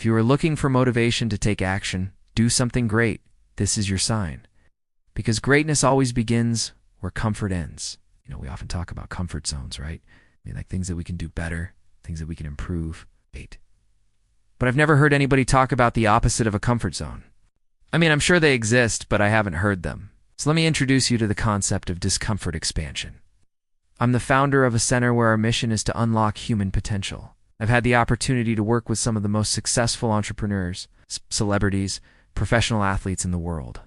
If you are looking for motivation to take action, do something great, this is your sign. Because greatness always begins where comfort ends. We often talk about comfort zones, right? Like things that we can do better, things that we can improve. But I've never heard anybody talk about the opposite of a comfort zone. I'm sure they exist, but I haven't heard them. So let me introduce you to the concept of discomfort expansion. I'm the founder of a center where our mission is to unlock human potential. I've had the opportunity to work with some of the most successful entrepreneurs, celebrities, professional athletes in the world.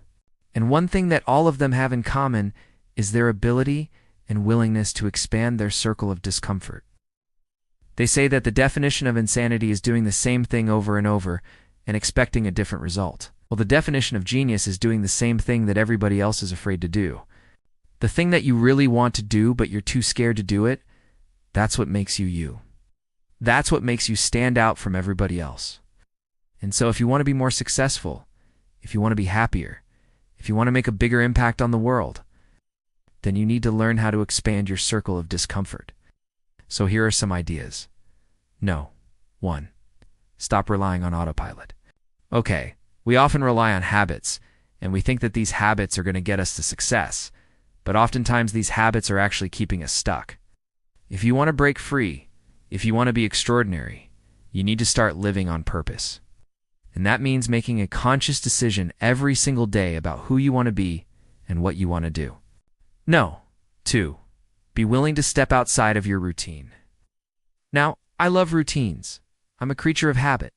And one thing that all of them have in common is their ability and willingness to expand their circle of discomfort. They say that the definition of insanity is doing the same thing over and over and expecting a different result. Well, the definition of genius is doing the same thing that everybody else is afraid to do. The thing that you really want to do, but you're too scared to do it, that's what makes you you. That's what makes you stand out from everybody else. And so if you want to be more successful, if you want to be happier, if you want to make a bigger impact on the world, then you need to learn how to expand your circle of discomfort. So here are some ideas. 1. Stop relying on autopilot. Okay, we often rely on habits, and we think that these habits are going to get us to success, but oftentimes these habits are actually keeping us stuck. If you want to break free, if you want to be extraordinary, you need to start living on purpose. And that means making a conscious decision every single day about who you want to be and what you want to do. 2. Be willing to step outside of your routine. Now, I love routines. I'm a creature of habit.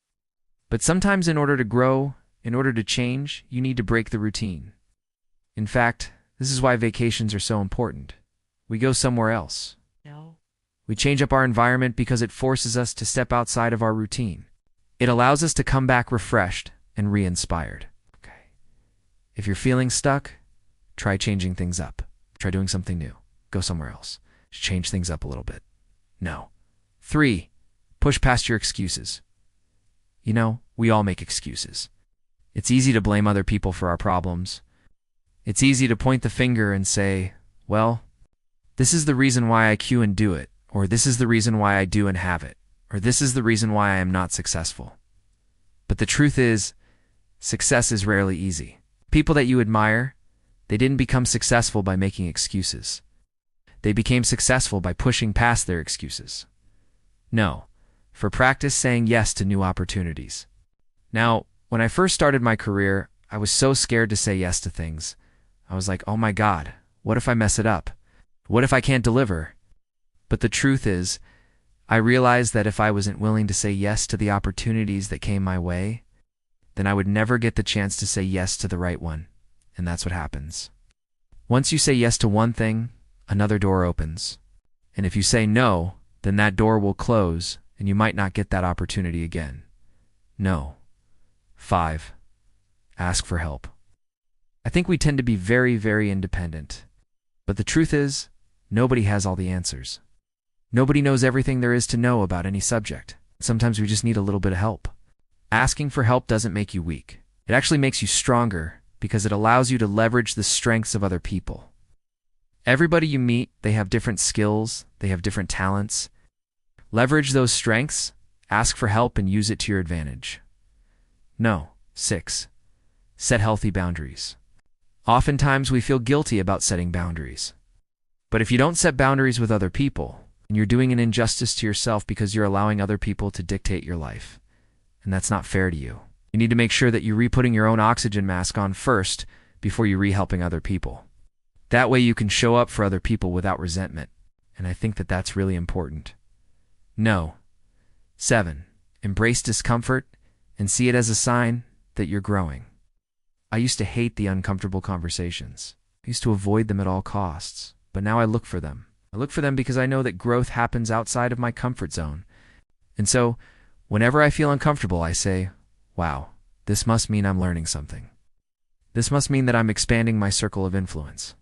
But sometimes in order to grow, in order to change, you need to break the routine. In fact, this is why vacations are so important. We go somewhere else. We change up our environment because it forces us to step outside of our routine. It allows us to come back refreshed and re-inspired. If you're feeling stuck, try changing things up. Try doing something new. Go somewhere else. Just change things up a little bit. 3. Push past your excuses. We all make excuses. It's easy to blame other people for our problems. It's easy to point the finger and say, well, this is the reason why I queue and do it, or this is the reason why I do and have it, or this is the reason why I am not successful. But the truth is, success is rarely easy. People that you admire, they didn't become successful by making excuses. They became successful by pushing past their excuses. For practice saying yes to new opportunities. Now, when I first started my career, I was so scared to say yes to things. I was like, oh my God, what if I mess it up? What if I can't deliver? But the truth is, I realized that if I wasn't willing to say yes to the opportunities that came my way, then I would never get the chance to say yes to the right one. And that's what happens. Once you say yes to one thing, another door opens. And if you say no, then that door will close and you might not get that opportunity again. 5. Ask for help. I think we tend to be very, very independent. But the truth is, nobody has all the answers. Nobody knows everything there is to know about any subject. Sometimes we just need a little bit of help. Asking for help doesn't make you weak. It actually makes you stronger because it allows you to leverage the strengths of other people. Everybody you meet, they have different skills, they have different talents. Leverage those strengths, ask for help, and use it to your advantage. 6. Set healthy boundaries. Oftentimes we feel guilty about setting boundaries. But if you don't set boundaries with other people, then you're doing an injustice to yourself because you're allowing other people to dictate your life. And that's not fair to you. You need to make sure that you're re-putting your own oxygen mask on first before you re-helping other people. That way you can show up for other people without resentment. And I think that that's really important. 7. Embrace discomfort and see it as a sign that you're growing. I used to hate the uncomfortable conversations. I used to avoid them at all costs. But now I look for them. I look for them because I know that growth happens outside of my comfort zone. And so, whenever I feel uncomfortable, I say, wow, this must mean I'm learning something. This must mean that I'm expanding my circle of influence.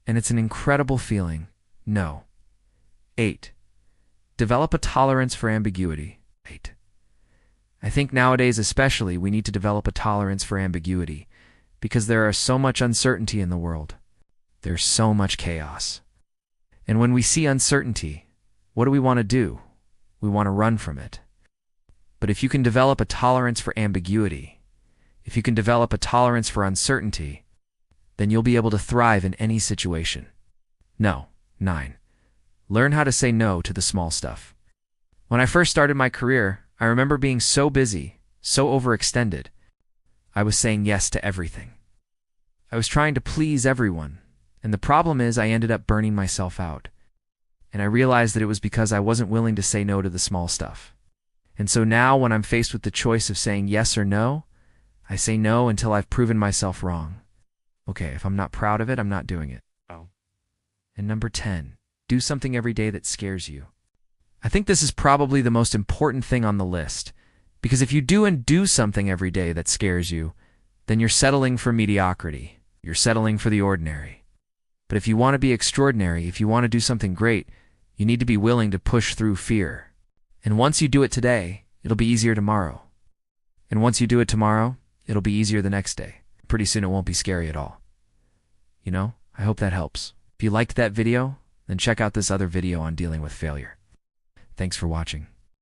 And it's an incredible feeling. 8. Develop a tolerance for ambiguity. 8. I think nowadays especially we need to develop a tolerance for ambiguity because there is so much uncertainty in the world. There's so much chaos. And when we see uncertainty, what do we want to do? We want to run from it. But if you can develop a tolerance for ambiguity, if you can develop a tolerance for uncertainty, then you'll be able to thrive in any situation. No. 9. Learn how to say no to the small stuff. When I first started my career, I remember being so busy, so overextended. I was saying yes to everything. I was trying to please everyone, and the problem is I ended up burning myself out. And I realized that it was because I wasn't willing to say no to the small stuff. And so now when I'm faced with the choice of saying yes or no, I say no until I've proven myself wrong. Okay, if I'm not proud of it, I'm not doing it. Oh. And number 10, do something every day that scares you. I think this is probably the most important thing on the list, because if you do something every day that scares you, then you're settling for mediocrity. You're settling for the ordinary. But if you want to be extraordinary, if you want to do something great, you need to be willing to push through fear. And once you do it today, it'll be easier tomorrow. And once you do it tomorrow, it'll be easier the next day. Pretty soon it won't be scary at all. You know, I hope that helps. If you liked that video, then check out this other video on dealing with failure. Thanks for watching.